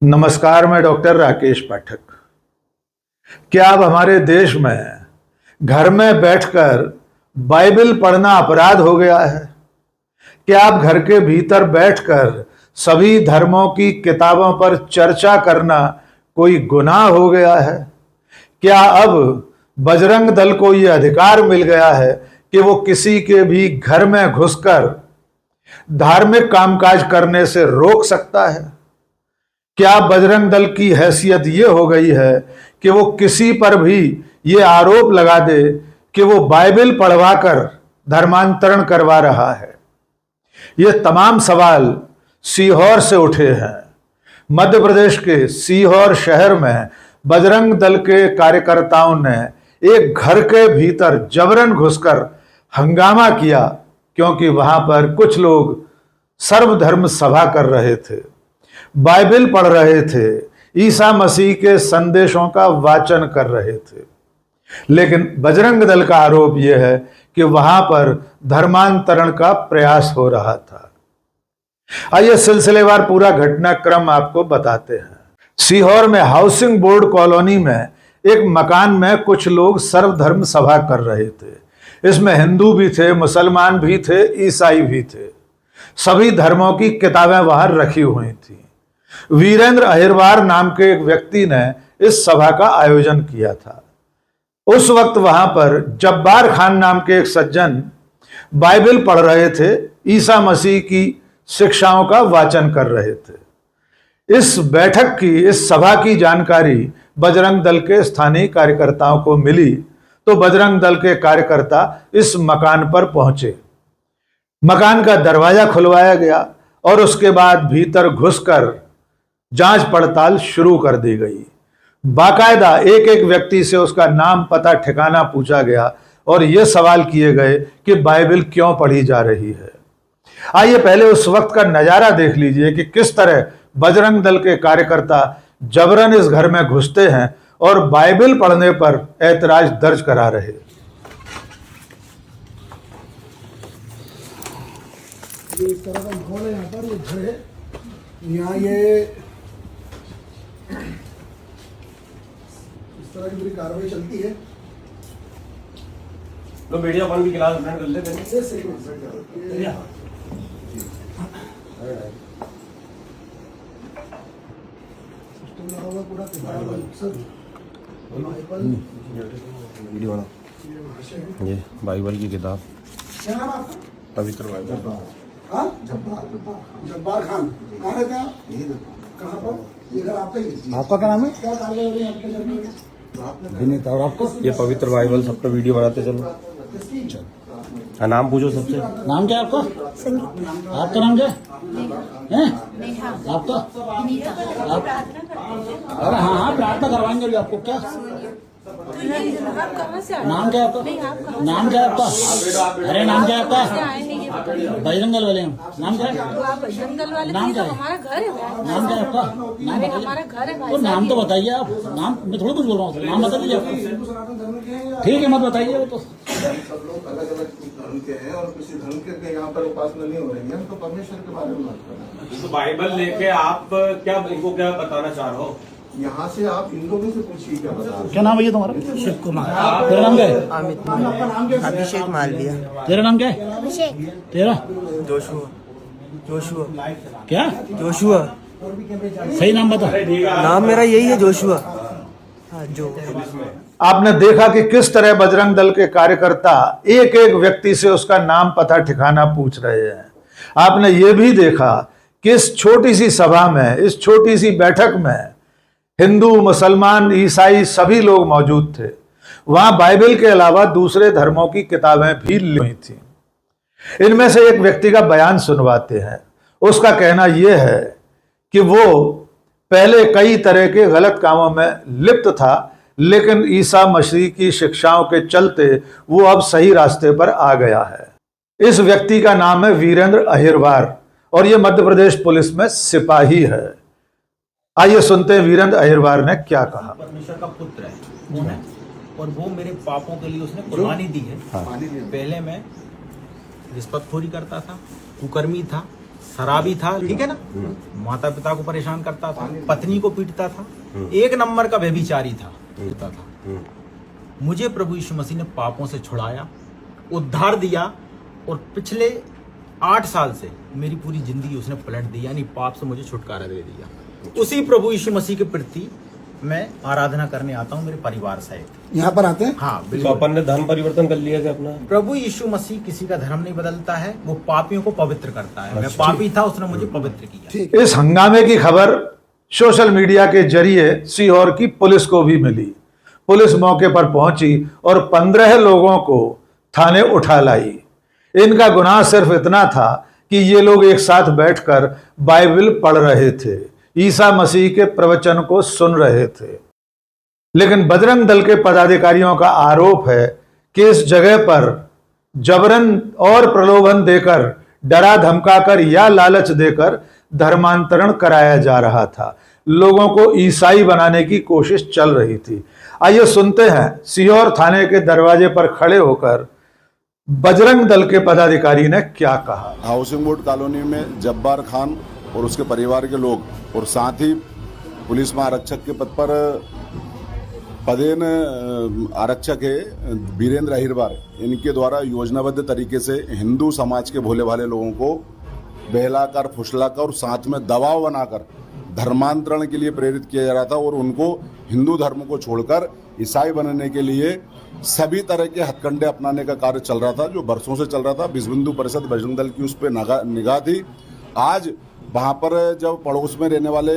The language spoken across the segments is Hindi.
नमस्कार, मैं डॉक्टर राकेश पाठक। क्या अब हमारे देश में घर में बैठकर बाइबल पढ़ना अपराध हो गया है? क्या आप घर के भीतर बैठकर सभी धर्मों की किताबों पर चर्चा करना कोई गुनाह हो गया है? क्या अब बजरंग दल को यह अधिकार मिल गया है कि वो किसी के भी घर में घुसकर धार्मिक कामकाज करने से रोक सकता है? क्या बजरंग दल की हैसियत ये हो गई है कि वो किसी पर भी ये आरोप लगा दे कि वो बाइबल पढ़वाकर धर्मांतरण करवा रहा है? ये तमाम सवाल सीहोर से उठे हैं। मध्य प्रदेश के सीहोर शहर में बजरंग दल के कार्यकर्ताओं ने एक घर के भीतर जबरन घुसकर हंगामा किया, क्योंकि वहां पर कुछ लोग सर्वधर्म सभा कर रहे थे, बाइबल पढ़ रहे थे, ईसा मसीह के संदेशों का वाचन कर रहे थे। लेकिन बजरंग दल का आरोप यह है कि वहां पर धर्मांतरण का प्रयास हो रहा था। आइए सिलसिलेवार पूरा घटनाक्रम आपको बताते हैं। सीहोर में हाउसिंग बोर्ड कॉलोनी में एक मकान में कुछ लोग सर्वधर्म सभा कर रहे थे। इसमें हिंदू भी थे, मुसलमान भी थे, ईसाई भी थे। सभी धर्मों की किताबें वहां रखी हुई थी। वीरेंद्र अहिरवार नाम के एक व्यक्ति ने इस सभा का आयोजन किया था। उस वक्त वहां पर जब्बार खान नाम के एक सज्जन बाइबल पढ़ रहे थे, ईसा मसीह की शिक्षाओं का वाचन कर रहे थे। इस सभा की जानकारी बजरंग दल के स्थानीय कार्यकर्ताओं को मिली तो बजरंग दल के कार्यकर्ता इस मकान पर पहुंचे। मकान का दरवाजा खुलवाया गया और उसके बाद भीतर घुसकर जांच पड़ताल शुरू कर दी गई। बाकायदा एक एक व्यक्ति से उसका नाम, पता, ठिकाना पूछा गया और यह सवाल किए गए कि बाइबल क्यों पढ़ी जा रही है। आइए पहले उस वक्त का नजारा देख लीजिए कि किस तरह बजरंग दल के कार्यकर्ता जबरन इस घर में घुसते हैं और बाइबल पढ़ने पर ऐतराज दर्ज करा रहे। ये इस तरह का माहौल है यहाँ पर। ये घर है, यहाँ ये इस तरह की पूरी कार्रवाई चलती है। तो मीडिया वन भी क्लास अटेंड कर लेते हैं। सही है। सिस्टम लगा हुआ पूरा वीडियो वाला ये बाइबल की किताब, क्या नाम है आपका? पवित्र बाइबल। हाँ, जब्बार खान। कहाँ रहते हैं आप? कहाँ पर? ये घर आपका ही है? आपका क्या नाम है? क्या कार्रवाई हो रही है आपके घर में? विनीत। और आपको? ये पवित्र बाइबल सबका वीडियो बनाते चलो। हाँ, नाम पूछो सबसे। नाम क्या है आपका? संगीत। आपका नाम क्या है? आपका? आप? अरे हाँ हाँ, प्रार्थना करवाएंगे भी आपको। क्या आप कहाँ से आए? नाम क्या है आपका? नाम क्या है आपका? अरे नाम क्या है आपका? बजरंग दल वाले हम। नाम क्या है? आप बजरंग दल वाले? नाम तो क्या है? हमारा घर है भाई। नाम क्या है आपका? नाम अरे बताइए। हमारा घर है भाई तो नाम साहब। तो बताइए आप। नाम मैं थोड़ा कुछ बोल रहा हूँ, नाम बता दीजिए आपका। हिंदू सनातन धर्म के हैं या ठीक है, मत बताइए वो तो। सब लोग अलग अलग धर्म के हैं और किसी धर्म के यहाँ पर उपासना नहीं हो रही है। हम तो परमेश्वर के बारे में बात कर रहे हैं। तो बाइबल लेके आप क्या इनको क्या बताना चाह रहे हो? यहाँ से आप इन लोगों से पूछिए क्या बता रहे हैं। क्या नाम है ये तुम्हारा? शिव कुमार, तेरा नाम क्या है? अमित, आपका नाम क्या है? अभिषेक मालविया, तेरा नाम क्या है? तेरा? जोशुआ, जोशुआ, क्या जोशुआ। सही नाम बता। नाम मेरा यही है, जोशुआ। हाँ, जो आपने देखा कि किस तरह बजरंग दल के कार्यकर्ता एक एक व्यक्ति से उसका नाम, पता, ठिकाना पूछ रहे हैं। आपने यह भी देखा कि इस छोटी सी सभा में, इस छोटी सी बैठक में हिंदू, मुसलमान, ईसाई सभी लोग मौजूद थे। वहां बाइबल के अलावा दूसरे धर्मों की किताबें भी ली हुई थी। इनमें से एक व्यक्ति का बयान सुनवाते हैं। उसका कहना यह है कि वो पहले कई तरह के गलत कामों में लिप्त था, लेकिन ईसा मसीह की शिक्षाओं के चलते वो अब सही रास्ते पर आ गया है। इस व्यक्ति का नाम है वीरेंद्र अहिरवार और ये मध्य प्रदेश पुलिस में सिपाही है। आइए सुनते हैं वीरेंद्र अहिरवार ने क्या कहा। परमेश्वर का पुत्र है और वो मेरे पापों के लिए उसने कुर्बानी दी है। पहले मैं रिश्वतखोरी करता था, कुकर्मी था, शराबी था, ठीक है ना, माता पिता को परेशान करता था, पत्नी को पीटता था, एक नंबर का व्यभिचारी था, पीटता था। मुझे प्रभु यीशु मसीह ने पापों से छुड़ाया, उद्धार दिया, और पिछले 8 साल से मेरी पूरी जिंदगी उसने पलट दी, यानी पाप से मुझे छुटकारा दे दिया। उसी प्रभु यीशु मसीह के प्रति मैं आराधना करने आता हूँ मेरे परिवार सहित। यहाँ पर आते हैं? हाँ तो बिल्कुल। अपन ने धर्म परिवर्तन कर लिया क्या अपना? प्रभु यीशु मसीह किसी का धर्म नहीं बदलता है, वो पापियों को पवित्र करता है। मैं पापी था, उसने मुझे पवित्र किया। इस हंगामे की खबर सोशल मीडिया के जरिए सीहोर की पुलिस को भी मिली। पुलिस मौके पर पहुंची और 15 लोगों को थाने उठा लाई। इनका गुनाह सिर्फ इतना था कि ये लोग एक साथ बैठकर बाइबल पढ़ रहे थे, ईसा मसीह के प्रवचन को सुन रहे थे। लेकिन बजरंग दल के पदाधिकारियों का आरोप है कि इस जगह पर जबरन और प्रलोभन देकर, डरा धमकाकर या लालच देकर धर्मांतरण कराया जा रहा था। लोगों को ईसाई बनाने की कोशिश चल रही थी। आइए सुनते हैं सीहोर थाने के दरवाजे पर खड़े होकर बजरंग दल के पदाधिकारी ने क्या कहा। हाउसिंग बोर्ड कॉलोनी में जब्बार खान और उसके परिवार के लोग और साथ ही पुलिस महाआरक्षक के पद पर पदेन आरक्षक है वीरेंद्र अहिरवार, इनके द्वारा योजनाबद्ध तरीके से हिंदू समाज के भोले भाले लोगों को बहलाकर, फुसलाकर और साथ में दबाव बनाकर धर्मांतरण के लिए प्रेरित किया जा रहा था और उनको हिंदू धर्म को छोड़कर ईसाई बनने के लिए सभी तरह के हथकंडे अपनाने का कार्य चल रहा था, जो बरसों से चल रहा था। विश्व हिंदू परिषद बजरंग दल की उस पर निगाह थी। आज वहाँ पर जब पड़ोस में रहने वाले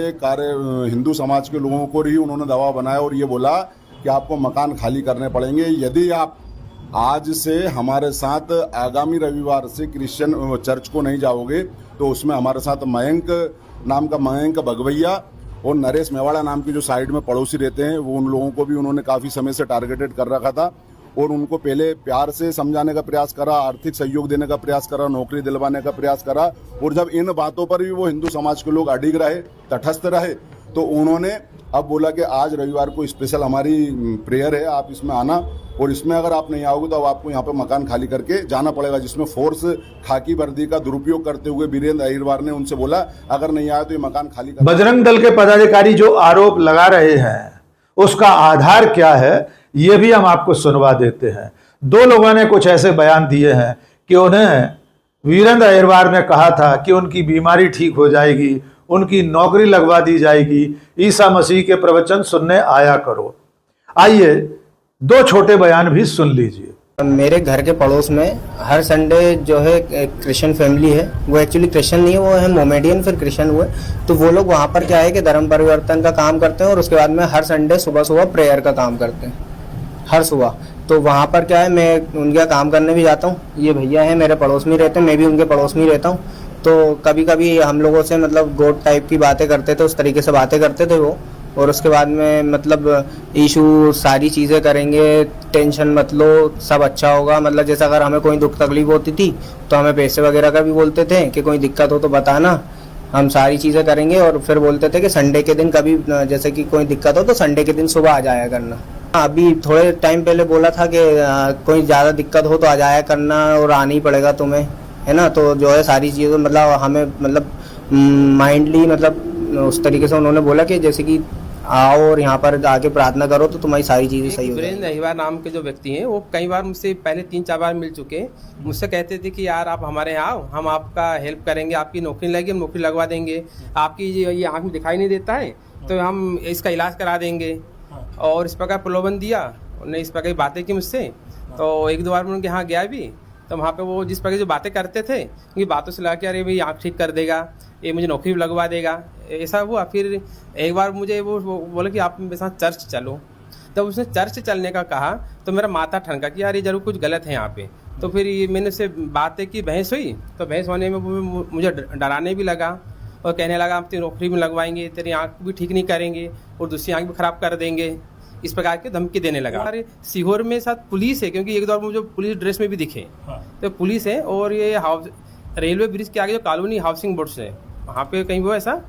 हिंदू समाज के लोगों को ही उन्होंने दबाव बनाया और ये बोला कि आपको मकान खाली करने पड़ेंगे यदि आप आज से हमारे साथ आगामी रविवार से क्रिश्चियन चर्च को नहीं जाओगे। तो उसमें हमारे साथ मयंक नाम का मयंक भगवैया और नरेश मेवाड़ा नाम के जो साइड में पड़ोसी रहते हैं, वो उन लोगों को भी उन्होंने काफ़ी समय से टारगेटेड कर रखा था और उनको पहले प्यार से समझाने का प्रयास करा, आर्थिक सहयोग देने का प्रयास करा, नौकरी दिलवाने का प्रयास करा। और जब इन बातों पर भी वो हिंदू समाज के लोग अडिग रहे, तटस्थ रहे, तो उन्होंने अब बोला कि आज रविवार को स्पेशल हमारी प्रेयर है, आप इसमें आना और इसमें अगर आप नहीं आओगे तो अब आपको यहाँ पे मकान खाली करके जाना पड़ेगा। जिसमें फोर्स खाकी वर्दी का दुरुपयोग करते हुए वीरेंद्र अहिरवार ने उनसे बोला अगर नहीं आया तो ये मकान खाली कर। बजरंग दल के पदाधिकारी जो आरोप लगा रहे हैं उसका आधार क्या है, ये भी हम आपको सुनवा देते हैं। 2 लोगों ने कुछ ऐसे बयान दिए हैं कि उन्हें वीरेंद्र अहिरवार ने कहा था कि उनकी बीमारी ठीक हो जाएगी, उनकी नौकरी लगवा दी जाएगी, ईसा मसीह के प्रवचन सुनने आया करो। आइए 2 छोटे बयान भी सुन लीजिए। मेरे घर के पड़ोस में हर संडे जो है क्रिश्चियन फैमिली है, वो एक्चुअली क्रिश्चियन नहीं है, वो है मोमेडियन, फिर क्रिश्चियन हुए। तो वो लोग वहाँ पर क्या है कि धर्म परिवर्तन का काम करते हैं और उसके बाद में हर संडे सुबह सुबह प्रेयर का काम करते हैं, हर सुबह। तो वहाँ पर क्या है, मैं उनका काम करने भी जाता हूँ। ये भैया हैं मेरे पड़ोस में रहते हैं, मैं भी उनके पड़ोस में रहता हूँ। तो कभी कभी हम लोगों से मतलब गोड टाइप की बातें करते थे, उस तरीके से बातें करते थे वो। और उसके बाद में मतलब इशू सारी चीज़ें करेंगे, टेंशन मत लो, सब अच्छा होगा। मतलब जैसे अगर हमें कोई दुख तकलीफ होती थी तो हमें पैसे वगैरह का भी बोलते थे कि कोई दिक्कत हो तो बताना, हम सारी चीज़ें करेंगे। और फिर बोलते थे कि संडे के दिन कभी जैसे कि कोई दिक्कत हो तो संडे के दिन सुबह आ जाया करना। अभी थोड़े टाइम पहले बोला था कि कोई ज़्यादा दिक्कत हो तो आ जाया करना और आना ही पड़ेगा तुम्हें, है ना। तो जो है सारी चीज़ें मतलब हमें मतलब माइंडली मतलब उस तरीके से उन्होंने बोला कि जैसे कि आओ और यहाँ पर आके प्रार्थना करो तो तुम्हारी सारी चीज़ें सही हो जाएगी। वीरेंद्र अहिरवार नाम के जो व्यक्ति हैं वो कई बार मुझसे पहले 3-4 बार मिल चुके हैं। मुझसे कहते थे कि यार आप हमारे यहाँ आओ, हम आपका हेल्प करेंगे, आपकी नौकरी लगेगी, हम नौकरी लगवा देंगे, आपकी ये आँख में दिखाई नहीं देता है तो हम इसका इलाज करा देंगे। और इस प्रकार प्रलोभन दिया, उन्होंने इस प्रकार की बातें की मुझसे। तो 1-2 बार मैं उनके यहाँ गया भी, तो वहाँ पे वो जिस प्रकार जो बातें करते थे उनकी बातों से लगा कि अरे भाई आँख ठीक कर देगा, ये मुझे नौकरी भी लगवा देगा, ऐसा हुआ। फिर एक बार मुझे वो बोले कि आप मेरे साथ चर्च चलो। जब उसने चर्च चलने का कहा तो मेरा माथा ठनका कि यार ये जरूर कुछ गलत है यहाँ पे। तो फिर मैंने उससे बातें की, बहस हुई। तो बहस होने में मुझे डराने भी लगा और कहने लगा हम तेरी नौकरी भी लगवाएंगे, तेरी आँख भी ठीक नहीं करेंगे और दूसरी आँख भी खराब कर देंगे, इस प्रकार की धमकी देने लगा। हमारे सीहोर में साथ पुलिस है, क्योंकि एक दौर मुझे पुलिस ड्रेस में भी दिखे। तो पुलिस है और ये रेलवे ब्रिज के आगे जो कॉलोनी हाउसिंग बोर्ड है वहाँ पे कहीं वो ऐसा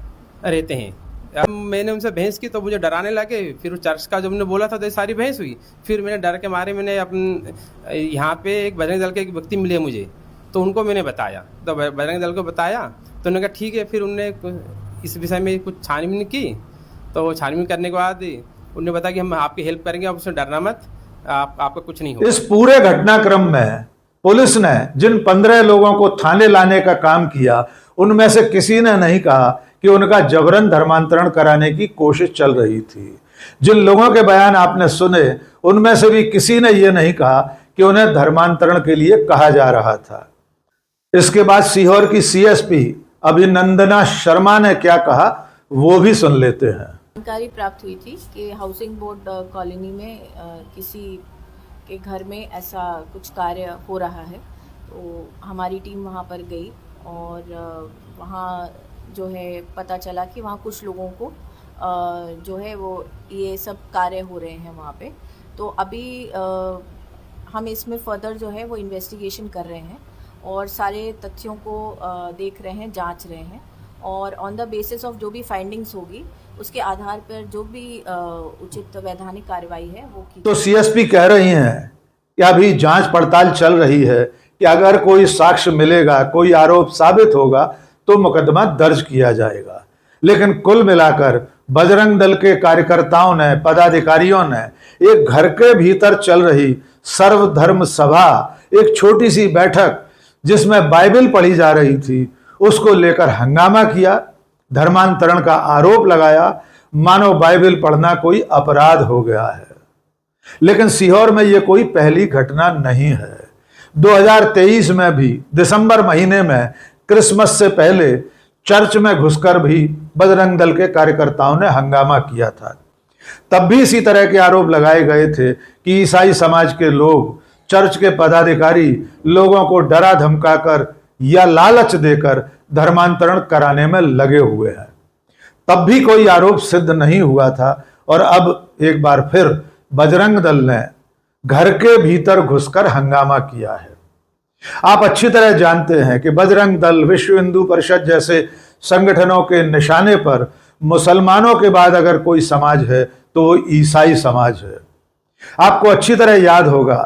रहते हैं। अब मैंने उनसे बहस की तो मुझे डराने लगे। फिर चर्च का जो मैंने बोला था तो सारी बहस हुई। फिर मैंने डर के मारे मैंने अपने यहाँ पे एक बजरंग दल के एक व्यक्ति मिले मुझे, तो उनको मैंने बताया। तो बजरंग दल को बताया तो उन्होंने कहा ठीक है। फिर उनने इस विषय में कुछ छानबीन की, तो छानबीन करने के बाद उन्होंने बताया कि हम आपकी हेल्प करेंगे, आप उसमें डरना मत, आपका कुछ नहीं होगा। इस पूरे घटनाक्रम में पुलिस ने जिन 15 लोगों को थाने लाने का काम किया, उनमें से किसी ने नहीं कहा कि उनका जबरन धर्मांतरण कराने की कोशिश चल रही थी। जिन लोगों के बयान आपने सुने, उनमें से भी किसी ने यह नहीं कहा कि उन्हें धर्मांतरण के लिए कहा जा रहा था। इसके बाद सीहोर की सीएसपी अभिनंदना शर्मा ने क्या कहा, वो भी सुन लेते हैं। जानकारी प्राप्त हुई थी कि हाउसिंग बोर्ड कॉलोनी में किसी के घर में ऐसा कुछ कार्य हो रहा है, तो हमारी टीम वहां पर गई और वहां जो है पता चला कि वहां कुछ लोगों को जो है वो ये सब कार्य हो रहे हैं वहाँ पे। तो अभी हम इसमें फर्दर जो है वो इन्वेस्टिगेशन कर रहे हैं और सारे तथ्यों को देख रहे हैं, जांच रहे हैं, और ऑन द बेसिस ऑफ जो भी फाइंडिंग्स होगी उसके आधार पर जो भी उचित वैधानिक कार्रवाई है वो की। तो सीएसपी कह रही हैं कि अभी जांच पड़ताल चल रही है कि अगर कोई साक्ष्य मिलेगा, कोई आरोप साबित होगा तो मुकदमा दर्ज किया जाएगा। लेकिन कुल मिलाकर बजरंग दल के कार्यकर्ताओं ने, पदाधिकारियों ने एक घर के भीतर चल रही सर्वधर्म सभा, एक छोटी सी बैठक जिसमें बाइबल पढ़ी जा रही थी, उसको लेकर हंगामा किया, धर्मांतरण का आरोप लगाया, मानो बाइबल पढ़ना कोई अपराध हो गया है। लेकिन सीहोर में यह कोई पहली घटना नहीं है। 2023 में भी दिसंबर महीने में क्रिसमस से पहले चर्च में घुसकर भी बजरंग दल के कार्यकर्ताओं ने हंगामा किया था। तब भी इसी तरह के आरोप लगाए गए थे कि ईसाई समाज के लोग, चर्च के पदाधिकारी लोगों को डरा धमकाकर या लालच देकर धर्मांतरण कराने में लगे हुए हैं। तब भी कोई आरोप सिद्ध नहीं हुआ था और अब एक बार फिर बजरंग दल ने घर के भीतर घुसकर हंगामा किया है। आप अच्छी तरह जानते हैं कि बजरंग दल, विश्व हिंदू परिषद जैसे संगठनों के निशाने पर मुसलमानों के बाद अगर कोई समाज है तो वो ईसाई समाज है। आपको अच्छी तरह याद होगा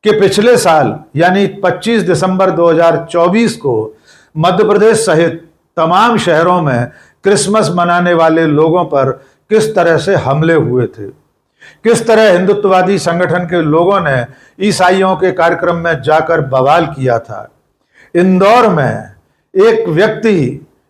कि पिछले साल यानी 25 दिसंबर 2024 को मध्य प्रदेश सहित तमाम शहरों में क्रिसमस मनाने वाले लोगों पर किस तरह से हमले हुए थे, किस तरह हिंदुत्ववादी संगठन के लोगों ने ईसाइयों के कार्यक्रम में जाकर बवाल किया था। इंदौर में एक व्यक्ति,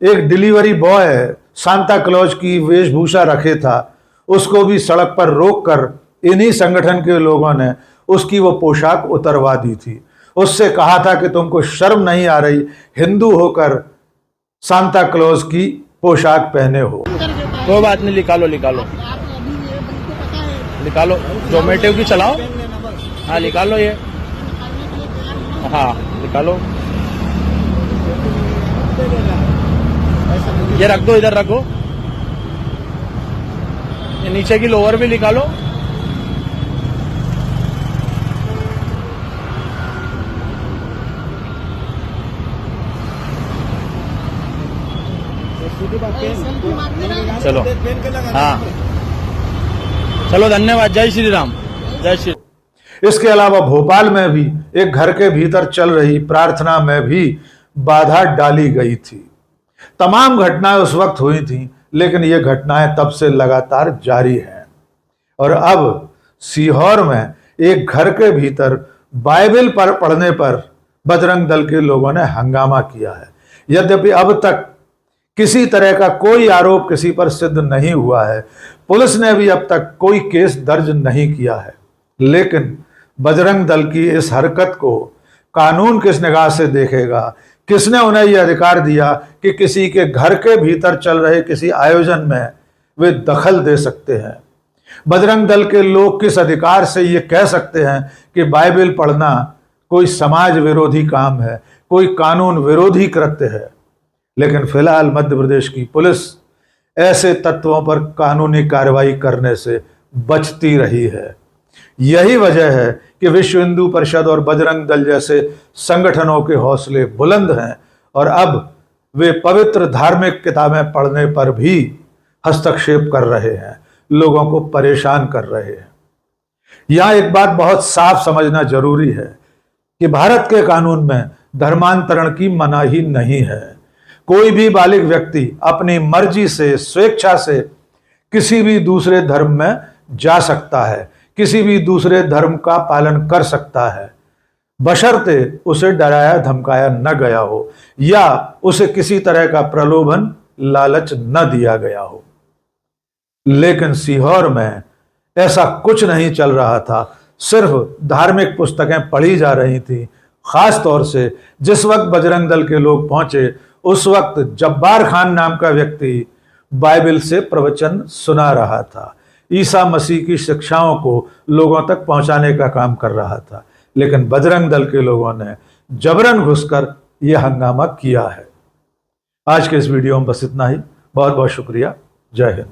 एक डिलीवरी बॉय सांता क्लॉज की वेशभूषा रखे था, उसको भी सड़क पर रोककर इन्हीं संगठन के लोगों ने उसकी वो पोशाक उतरवा दी थी। उससे कहा था कि तुमको शर्म नहीं आ रही हिंदू होकर सांता क्लॉज की पोशाक पहने हो। कोई बात नहीं, निकालो निकालो, जोमेटो की चलाओ। हाँ निकालो ये, हाँ निकालो, ये रख दो, इधर रखो। ये नीचे की लोअर भी निकालो। चलो, हाँ चलो, धन्यवाद। जय श्री राम, जय श्री। इसके अलावा भोपाल में भी एक घर के भीतर चल रही प्रार्थना में भी बाधा डाली गई थी। तमाम घटनाएं उस वक्त हुई थी, लेकिन ये घटनाएं तब से लगातार जारी हैं। और अब सीहोर में एक घर के भीतर बाइबल पर पढ़ने पर बजरंग दल के लोगों ने हंगामा किया है। यद्यपि अब तक किसी तरह का कोई आरोप किसी पर सिद्ध नहीं हुआ है, पुलिस ने भी अब तक कोई केस दर्ज नहीं किया है, लेकिन बजरंग दल की इस हरकत को कानून किस निगाह से देखेगा? किसने उन्हें यह अधिकार दिया कि किसी के घर के भीतर चल रहे किसी आयोजन में वे दखल दे सकते हैं? बजरंग दल के लोग किस अधिकार से ये कह सकते हैं कि बाइबल पढ़ना कोई समाज विरोधी काम है, कोई कानून विरोधी कृत्य है? लेकिन फिलहाल मध्य प्रदेश की पुलिस ऐसे तत्वों पर कानूनी कार्रवाई करने से बचती रही है। यही वजह है कि विश्व हिंदू परिषद और बजरंग दल जैसे संगठनों के हौसले बुलंद हैं और अब वे पवित्र धार्मिक किताबें पढ़ने पर भी हस्तक्षेप कर रहे हैं, लोगों को परेशान कर रहे हैं। यहां एक बात बहुत साफ समझना जरूरी है कि भारत के कानून में धर्मांतरण की मनाही नहीं है। कोई भी बालिग व्यक्ति अपनी मर्जी से, स्वेच्छा से किसी भी दूसरे धर्म में जा सकता है, किसी भी दूसरे धर्म का पालन कर सकता है, बशर्ते उसे डराया धमकाया न गया हो या उसे किसी तरह का प्रलोभन लालच न दिया गया हो। लेकिन सीहोर में ऐसा कुछ नहीं चल रहा था। सिर्फ धार्मिक पुस्तकें पढ़ी जा रही थी। खास तौर से जिस वक्त बजरंग दल के लोग पहुंचे उस वक्त जब्बार खान नाम का व्यक्ति बाइबल से प्रवचन सुना रहा था, ईसा मसीह की शिक्षाओं को लोगों तक पहुंचाने का काम कर रहा था। लेकिन बजरंग दल के लोगों ने जबरन घुसकर यह हंगामा किया है। आज के इस वीडियो में बस इतना ही। बहुत बहुत शुक्रिया। जय हिंद।